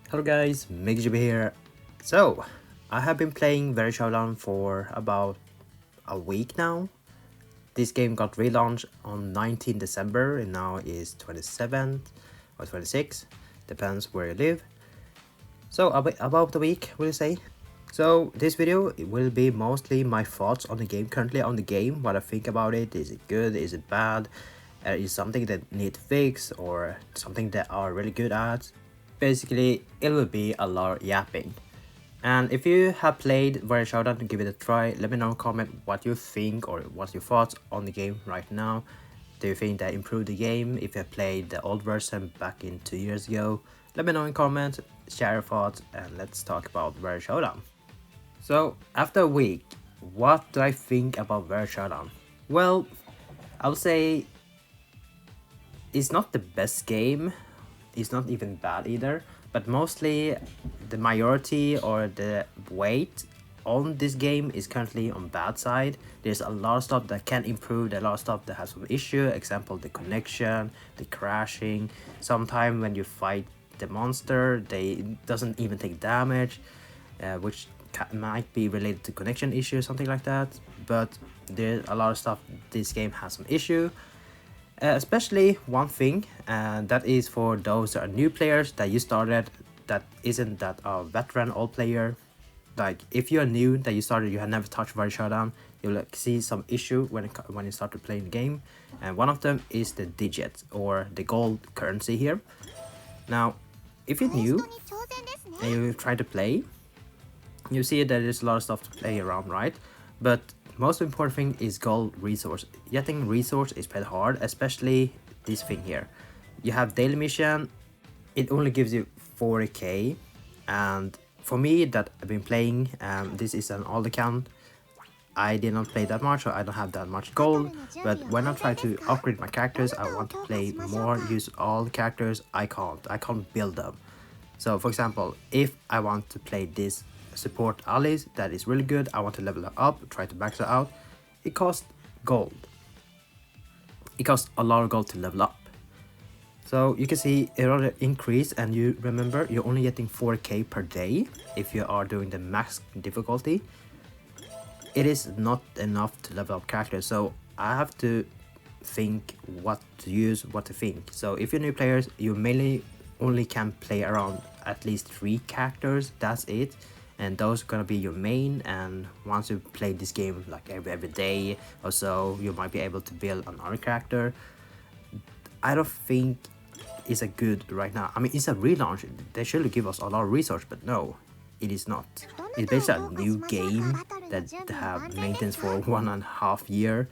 Hello guys, MikuChibi here. So, I have been playing Showdown for about a week now. This game got relaunched on 19 December and now is 27th or 26th, depends where you live. So, about a week, will you say? So, this video will be mostly my thoughts on the game, currently on the game, what I think about it. Is it good, is it bad, is something that need fix or something that are really good at. Basically, it will be a lot of yapping. And if you have played Showdown, give it a try. Let me know in comment what you think or what's your thoughts on the game right now. Do you think that improved the game if you played the old version back in 2 years ago? Let me know in comments, share your thoughts, and let's talk about Showdown. So, after a week, what do I think about Showdown? Well, I would say it's not the best game. It's not even bad either, but mostly the majority or the weight on this game is currently on bad side. There's a lot of stuff that can improve, a lot of stuff that has some issue, example the connection, the crashing. Sometimes when you fight the monster, they doesn't even take damage, which might be related to connection issue, something like that. But there's a lot of stuff this game has some issue. Especially one thing, and that is for those that are new players that you started that isn't that a veteran old player. Like if you're new that you started, you have never touched Showdown, you'll see some issue when you start to play the game, and one of them is the digits or the gold currency here. Now, if you're new and you try to play, you see that there's a lot of stuff to play around, right? But most important thing is gold resource. Getting resource is pretty hard, especially this thing here. You have daily mission, it only gives you 40k, and for me that I've been playing, this is an old account. I did not play that much, so I don't have that much gold, but when I try to upgrade my characters, I want to play more, use all the characters, I can't build them. So for example, if I want to play this support allies that is really good, I want to level her up, try to max her out, it costs gold. It costs a lot of gold to level up. So you can see it already increased, and you remember you're only getting 4k per day if you are doing the max difficulty. It is not enough to level up characters, so I have to think what to use, what to think. So if you're new players, you mainly only can play around at least 3 characters, that's it. And those are gonna be your main, and once you play this game like every day or so, you might be able to build another character. I don't think it's a good right now. I mean, it's a relaunch, they should give us a lot of resource, but no, it is not. It's basically a new game that have maintenance for 1.5 years.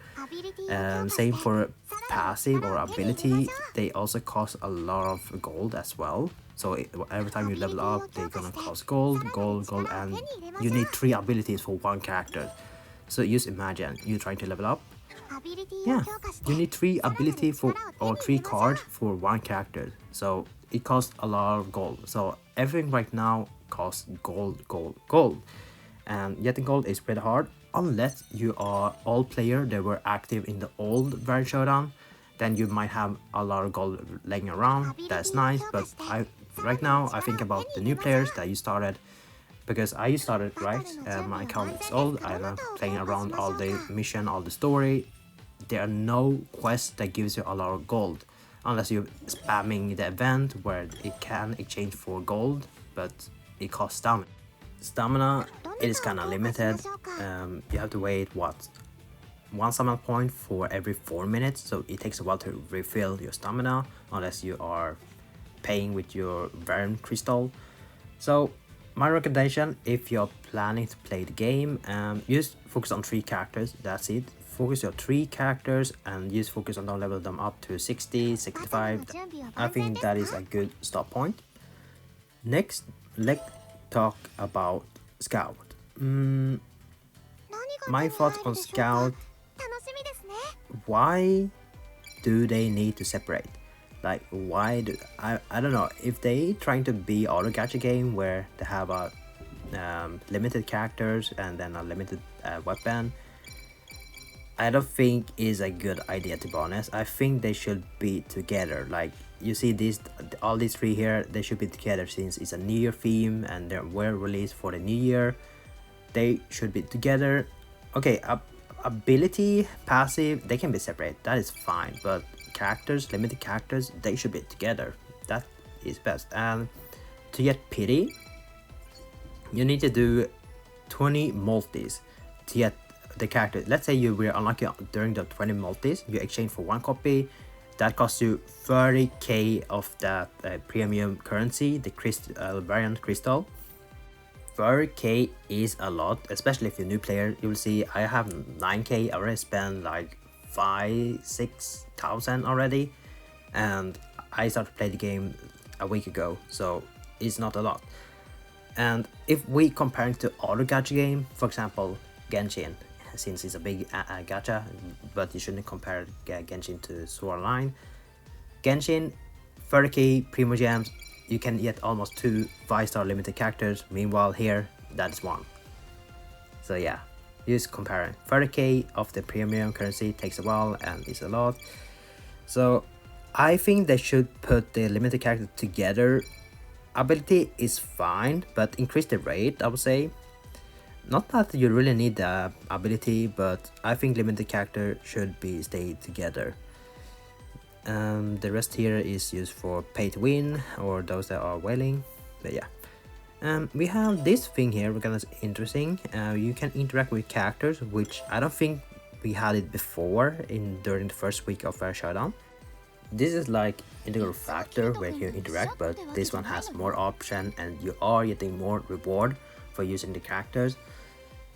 Same for passive or ability, they also cost a lot of gold as well. So every time you level up, they're gonna cost gold, and you need 3 abilities for 1 character. So just imagine you trying to level up. Yeah, you need 3 ability for or 3 cards for 1 character. So it costs a lot of gold. So everything right now costs gold. And getting gold is pretty hard unless you are old player that were active in the old Showdown. Then you might have a lot of gold laying around. That's nice, but right now I think about the new players that you started, because I started right, my account is old, I'm playing around all the mission, all the story. There are no quests that gives you a lot of gold unless you're spamming the event where it can exchange for gold, but it costs stamina. It is kind of limited. You have to wait 1 stamina point for every 4 minutes, so it takes a while to refill your stamina unless you are paying with your Vern crystal. So my recommendation, if you're planning to play the game, just focus on 3 characters, that's it. Focus your 3 characters and just focus on don't level them up to 60, 65. I think that is a good stop point. Next, let's talk about Scout. My thoughts on Scout, why do they need to separate? Like, why do I don't know if they trying to be auto gacha game where they have a limited characters and then a limited weapon. I don't think is a good idea, to be honest. I think they should be together. Like you see these, all these three here, they should be together since it's a New Year theme and they were released for the New Year. They should be together. Okay, ability, passive, they can be separate, that is fine, but characters, limited characters, they should be together. That is best. And to get pity, you need to do 20 multis to get the character. Let's say you were unlucky during the 20 multis, you exchange for one copy, that costs you 30k of that premium currency, the variant crystal. 30k is a lot, especially if you're a new player. You will see I have 9k, I already spent like 5,000-6,000 already, and I started to play the game a week ago, so it's not a lot. And if we compare it to other gacha game, for example Genshin, since it's a big gacha, but you shouldn't compare Genshin to Sword Online. Genshin, 30k primo gems, you can get almost 2 5-star limited characters. Meanwhile here, that's 1. So yeah, just compare. 30k of the premium currency takes a while and it's a lot. So I think they should put the limited character together. Ability is fine, but increase the rate, I would say. Not that you really need the ability, but I think limited character should be stay together. The rest here is used for pay to win or those that are whaling, but yeah. We have this thing here, kind of interesting. You can interact with characters, which I don't think we had it before during the first week of Showdown. This is like integral factor where you interact, but this one has more option and you are getting more reward for using the characters.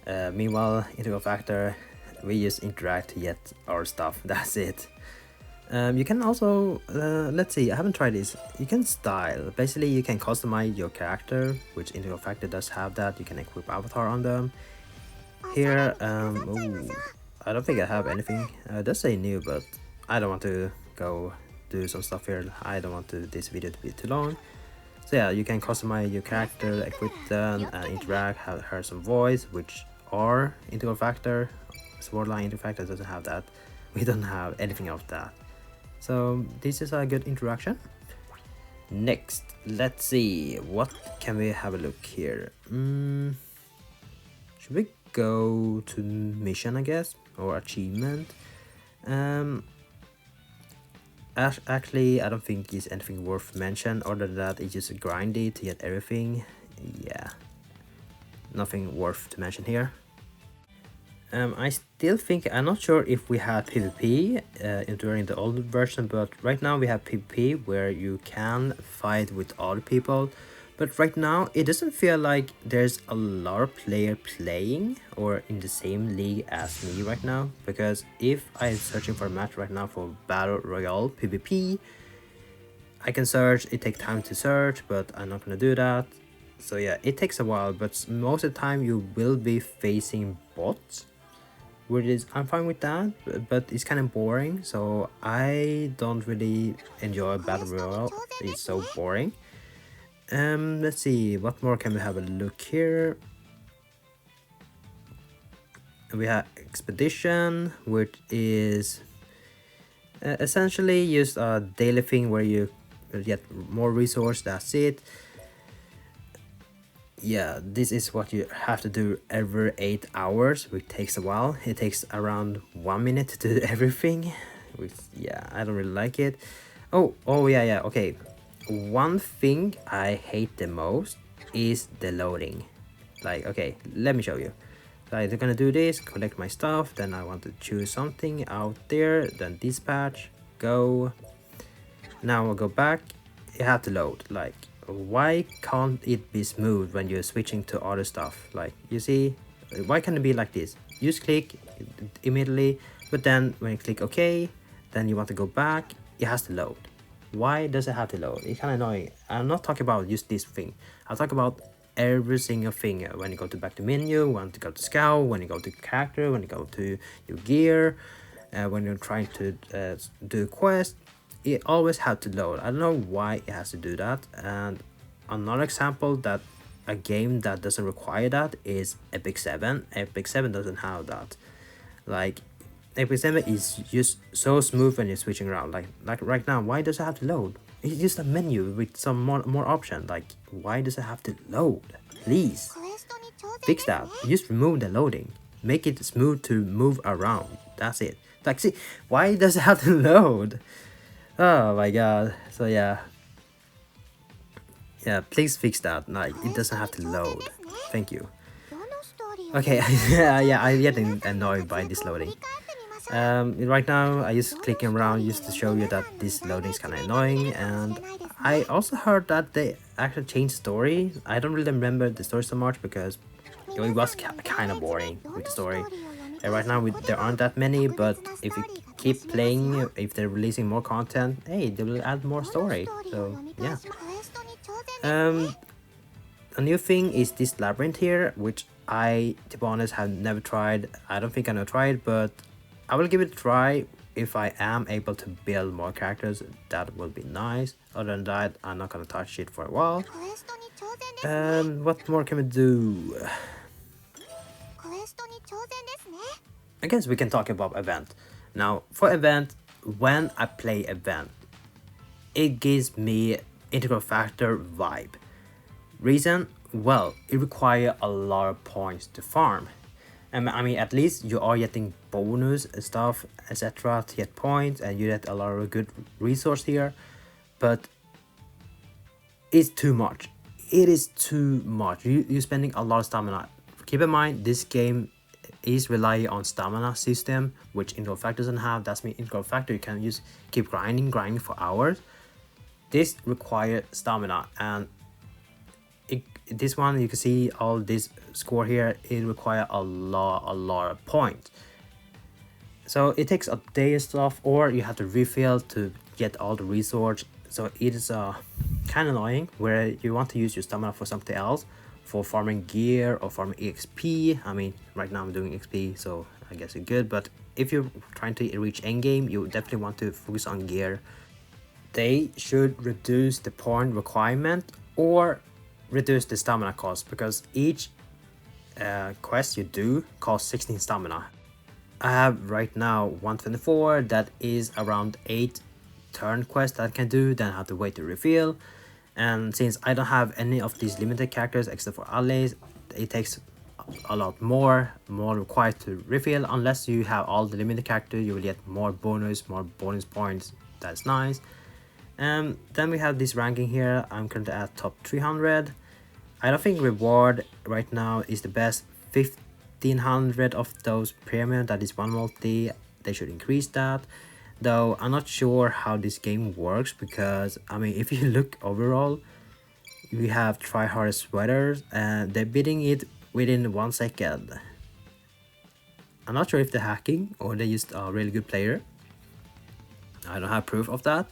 Meanwhile, integral factor, we just interact to get our stuff, that's it. You can also, let's see, I haven't tried this. You can style, basically you can customize your character, which integral factor does have that. You can equip avatar on them. Here, ooh, I don't think I have anything. It does say new, but I don't want to go do some stuff here. I don't want this video to be too long. So yeah, you can customize your character, equip them, interact, have some voice, which are integral factor. Swordline integral factor doesn't have that. We don't have anything of that. So this is a good interaction. Next, let's see, what can we have a look here? Should we go to mission, I guess, or achievement? Actually, I don't think it's anything worth mention. Other than that, it's just grindy to get everything. Yeah, nothing worth to mention here. I still think, I'm not sure if we had PvP during the old version, but right now we have PvP where you can fight with other people. But right now it doesn't feel like there's a lot of players playing or in the same league as me right now, because if I'm searching for a match right now for Battle Royale PvP, I can search, it takes time to search, but I'm not gonna do that. So yeah, it takes a while, but most of the time you will be facing bots. Which is, I'm fine with that, but it's kind of boring, so I don't really enjoy Battle Royale. It's so boring. Let's see, what more can we have a look here? We have Expedition, which is essentially just a daily thing where you get more resource, that's it. Yeah, this is what you have to do every 8 hours, which takes a while. It takes around 1 minute to do everything, which, yeah, I don't really like it. Oh yeah, okay. One thing I hate the most is the loading. Like, okay, let me show you. So I'm gonna do this, collect my stuff, then I want to choose something out there, then dispatch, go. Now I'll go back, you have to load, like, why can't it be smooth when you're switching to other stuff? Like, you see, why can't it be like this? You just click immediately, but then when you click OK, then you want to go back, it has to load. Why does it have to load? It's kind of annoying. I'm not talking about just this thing. I'll talk about every single thing. When you go to back to menu, when you go to scout, when you go to character, when you go to your gear, when you're trying to do quest, it always has to load. I don't know why it has to do that. And another example that a game that doesn't require that is Epic 7. Epic 7 doesn't have that. Like, Epic 7 is just so smooth when you're switching around. Like right now, why does it have to load? It's just a menu with some more option. Like, why does it have to load? Please fix that. Just remove the loading. Make it smooth to move around. That's it. Like, see, why does it have to load? Oh my god. So yeah, please fix that. Like, it doesn't have to load. Thank you. Okay, yeah, I'm getting annoyed by this loading. Right now I just clicking around just to show you that this loading is kind of annoying, and I also heard that they actually changed story. I don't really remember the story so much because it was kind of boring with the story. And right now there aren't that many, but if you keep playing, if they're releasing more content, hey, they will add more story. So yeah. A new thing is this labyrinth here, which I, to be honest, have never tried. I don't think I'm gonna try it, but I will give it a try. If I am able to build more characters, that will be nice. Other than that, I'm not gonna touch it for a while. What more can we do? I guess we can talk about event. Now, for event, when I play event, it gives me integral factor vibe. Reason? Well, it requires a lot of points to farm. I mean, at least you are getting bonus and stuff, etc. to get points, and you get a lot of good resource here. But it's too much. It is too much. You're spending a lot of stamina. Keep in mind, this game is relying on stamina system, which Integral Factor doesn't have. That's mean Integral Factor you can use keep grinding for hours. This requires stamina, and this one you can see all this score here. It requires a lot of points. So it takes a day and stuff, or you have to refill to get all the resource. So it is kind of annoying where you want to use your stamina for something else, for farming gear or farming XP. I mean, right now I'm doing XP, so I guess it's good. But if you're trying to reach endgame, you definitely want to focus on gear. They should reduce the point requirement or reduce the stamina cost, because each quest you do costs 16 stamina. I have right now 124. That is around 8 turn quests that I can do, then I have to wait to refill. And since I don't have any of these limited characters except for allies, it takes a lot more required to refill. Unless you have all the limited characters, you will get more bonus points. That's nice. Then we have this ranking here. I'm currently at top 300. I don't think reward right now is the best. 1500 of those premium, that is one multi. They should increase that. Though I'm not sure how this game works, because I mean, if you look overall, we have try hard sweaters and they're beating it within 1 second. I'm not sure if they're hacking or they're just a really good player. I don't have proof of that,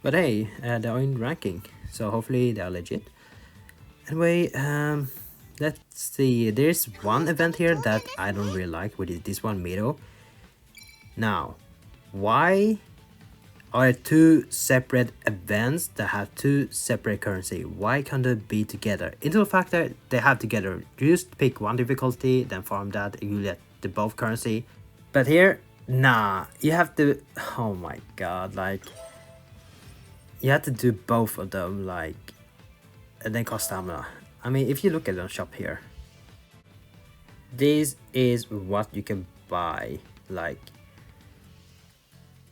but hey, they're in ranking, so hopefully they're legit. Anyway, let's see. There's one event here that I don't really like, which is this one, Mito. Now, why are two separate events that have two separate currency? Why can't they be together? Integral Factor, they have together. You just pick one difficulty, then farm that, you get the both currency. But here, nah, you have to, oh my god, like, you have to do both of them, like, and then cost stamina. I mean, if you look at the shop here, this is what you can buy. Like,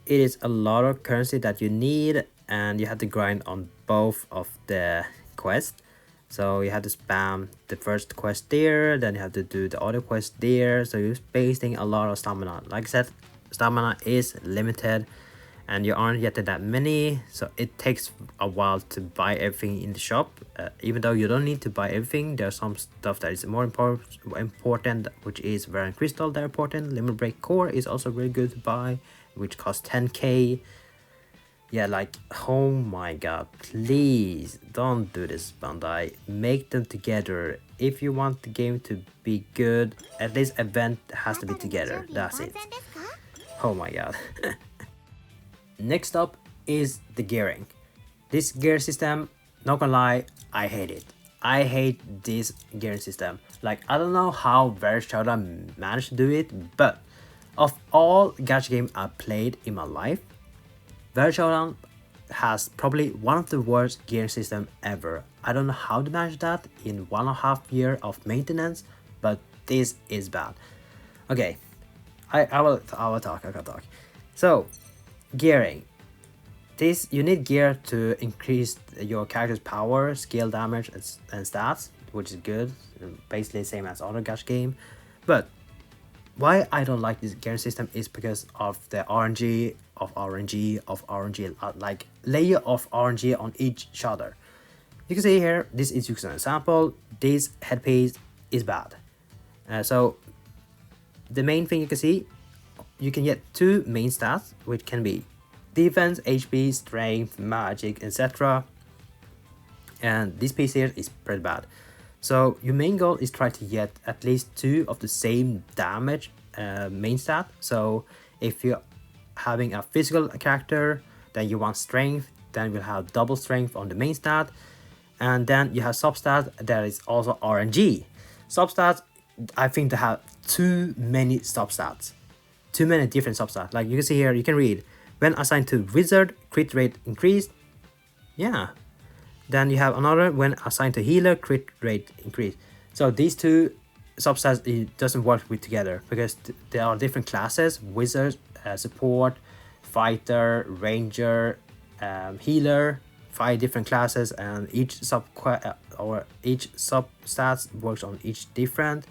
it is a lot of currency that you need, and you have to grind on both of the quests. So you have to spam the first quest there, then you have to do the other quest there. So you're wasting a lot of stamina. Like I said, stamina is limited, and you aren't getting that many, so it takes a while to buy everything in the shop. Even though you don't need to buy everything, there's some stuff that is more important, which is Variant Crystal, they're important. Limit Break Core is also very good to buy, which costs 10k. Yeah, like, oh my god, please don't do this, Bandai. Make them together. If you want the game to be good, at least event has to be together. That's it. Oh my god. Next up is the gearing. This gear system, not gonna lie, I hate it. I hate this gearing system. Like, I don't know how Very Showdown managed to do it, but of all gacha games I played in my life, Very Showdown has probably one of the worst gear system ever. I don't know how to manage that in 1.5 years of maintenance, but this is bad. Okay, I will talk. I can talk. So, gearing. This you need gear to increase your character's power, skill, damage, and stats, which is good. Basically same as other gacha game, but why I don't like this gear system is because of the RNG of RNG of RNG, like layer of RNG on each shader. You can see here, this is just an example. This headpiece is bad. So the main thing you can see, you can get 2 main stats, which can be defense, HP, strength, magic, etc. And this piece here is pretty bad. So your main goal is try to get at least 2 of the same damage main stat. So if you're having a physical character, then you want strength, then you'll have double strength on the main stat. And then you have substat that is also RNG. Substats, I think they have too many substats. Too many different substats. Like you can see here, you can read, when assigned to wizard, crit rate increased. Yeah. Then you have another, when assigned to healer, crit rate increase. So these 2 substats, it doesn't work with together because there are different classes: wizard, support, fighter, ranger, healer. 5 different classes, and each each substats works on each different.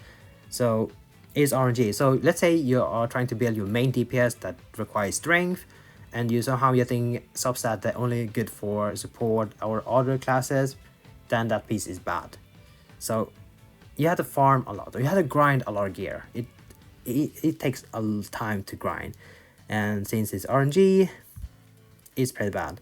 So is RNG. So let's say you are trying to build your main DPS that requires strength, and you somehow getting substat that only good for support or other classes, then that piece is bad. So you have to farm a lot, or you have to grind a lot of gear. It takes a time to grind, and since it's RNG, it's pretty bad.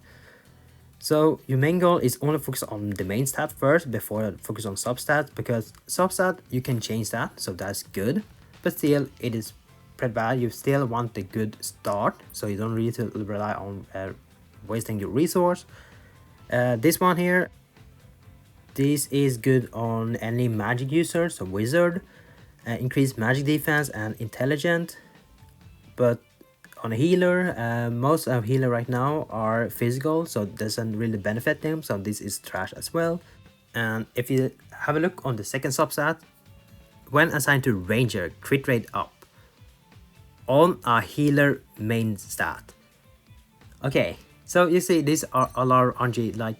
So your main goal is only focus on the main stat first before focus on substat, because substat you can change that, so that's good, but still it is pretty bad. You still want the good start, so you don't really to rely on wasting your resource. This one here, this is good on any magic user, so wizard, increase magic defense and intelligent. But on a healer, most of healer right now are physical, so it doesn't really benefit them, so this is trash as well. And if you have a look on the second substat, when assigned to ranger, crit rate up on a healer main stat. Okay, so you see these are a lot of RNG. Like,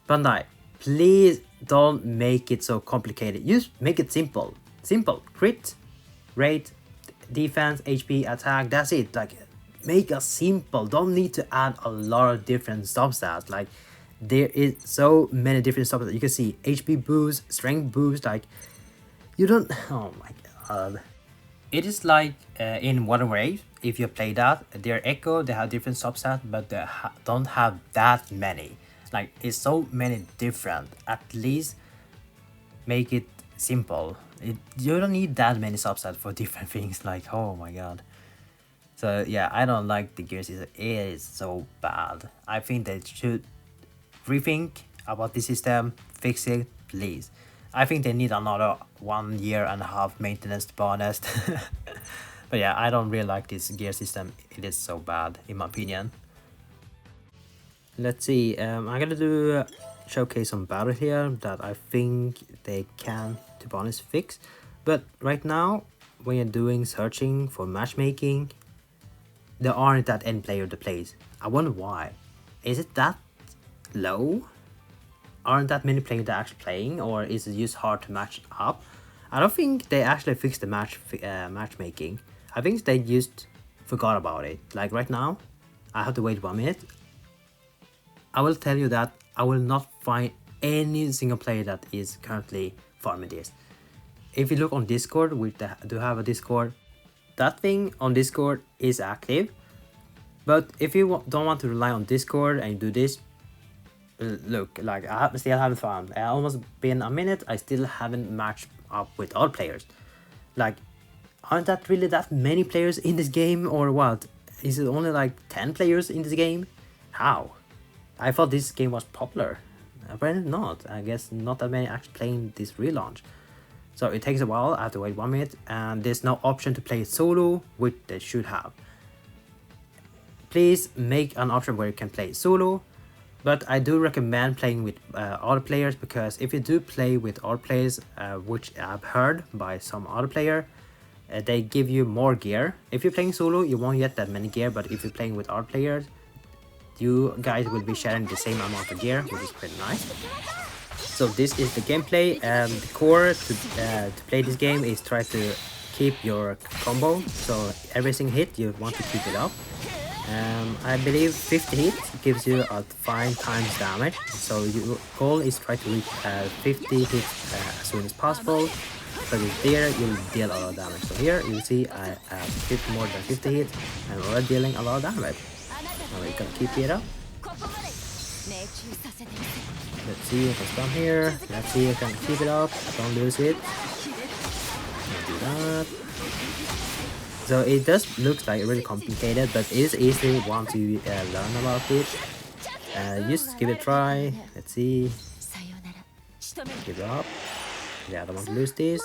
Bandai, please don't make it so complicated. Just make it simple. Simple. Crit, rate, defense, HP, attack, that's it. Like, make it simple. Don't need to add a lot of different substats. Like, there is so many different substats. You can see HP boost, strength boost. Like, you don't, oh my god. It is like in Modern Wave, if you play that, their Echo, they have different substats, but they don't have that many. Like, it's so many different. At least make it simple. You don't need that many substats for different things. Like, oh my god. So yeah, I don't like the gear system. It is so bad. I think they should rethink about the system, fix it, please. I think they need another 1.5 years maintenance, to be honest. But yeah, I don't really like this gear system. It is so bad, in my opinion. Let's see, I'm gonna do showcase some battle here that I think they can, to be honest, fix. But right now, when you're doing searching for matchmaking, there aren't that any player that plays. I wonder why. Is it that low? Aren't that many players that are actually playing, or is it just hard to match up? I don't think they actually fixed the matchmaking. I think they just forgot about it. Like right now, I have to wait 1 minute. I will tell you that I will not find any single player that is currently farming this. If you look on Discord, we do have a Discord, that thing on Discord is active. But if you don't want to rely on Discord and do this, look, like I still haven't found. I almost been a minute, I still haven't matched up with all players. Like, aren't that really that many players in this game, or what? Is it only like 10 players in this game? How? I thought this game was popular. Apparently not. I guess not that many actually playing this relaunch. So it takes a while. I have to wait 1 minute, and there's no option to play it solo, which they should have. please make an option where you can play solo. But I do recommend playing with other players, because if you do play with other players, which I've heard by some other player, they give you more gear. If you're playing solo, you won't get that many gear, but if you're playing with other players, you guys will be sharing the same amount of gear, which is pretty nice. So this is the gameplay, and the core to play this game is try to keep your combo. So every single hit you want to keep it up. I believe 50 hits gives you a 5 times damage, so your goal is try to reach 50 hits as soon as possible. But with there you'll deal a lot of damage. So here you see I have more than 50 hits and already dealing a lot of damage. Now we're gonna keep it up. Let's see if it's done here. Let's see if I can keep it up. Don't lose it. Do that. So it does look like really complicated, but it is easy once you learn about it. Just give it a try. Let's see. Give it up. Yeah, I don't want to lose this.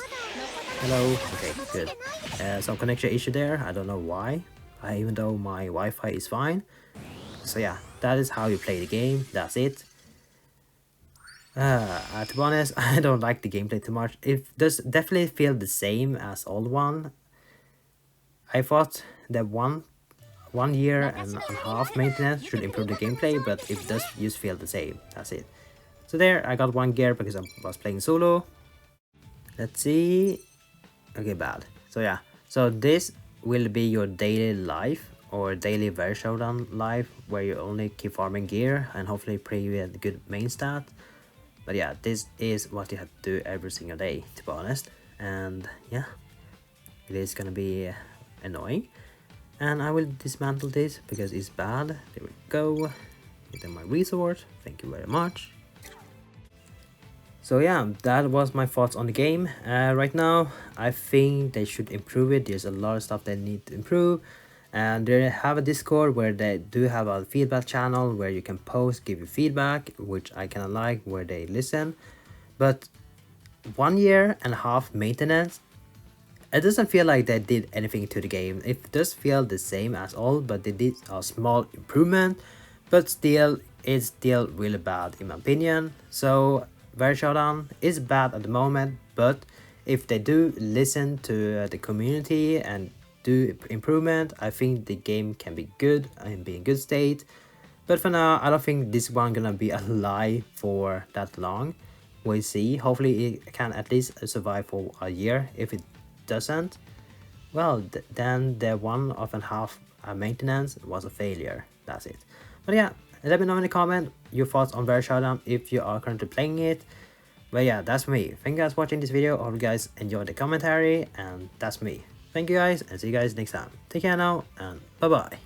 Hello. Okay, good. Some connection issue there. I don't know why. Even though my Wi-Fi is fine. So yeah, that is how you play the game. That's it. To be honest, I don't like the gameplay too much. It does definitely feel the same as old one. I thought that one year and a half maintenance should improve the gameplay, but it does just feel the same. That's it. So there, I got 1 gear because I was playing solo. Let's see. Okay, bad. So yeah, so this will be your daily life, or daily very showdown life, where you only keep farming gear and hopefully pray you get good main stat. But yeah, this is what you have to do every single day, to be honest. And yeah, it is gonna be annoying, and I will dismantle this because it's bad. There we go. Get my resource. Thank you very much. So yeah, that was my thoughts on the game. Right now, I think they should improve it. There's a lot of stuff they need to improve, and they have a Discord where they do have a feedback channel where you can post, give you feedback, which I kind of like, where they listen. But 1 year and a half maintenance, it doesn't feel like they did anything to the game. It does feel the same as old, but they did a small improvement, but still, it's still really bad in my opinion. So Very Showdown is bad at the moment, but if they do listen to the community and do improvement, I think the game can be good and be in good state. But for now, I don't think this one gonna be alive for that long. We'll see. Hopefully it can at least survive for a year. If it doesn't, well, then the 1.5 maintenance was a failure. That's it. But yeah, let me know in the comment your thoughts on Very Showdown if you are currently playing it. But yeah, that's me. Thank you guys for watching this video. I hope you guys enjoyed the commentary, and that's me. Thank you guys, and see you guys next time. Take care now, and bye bye.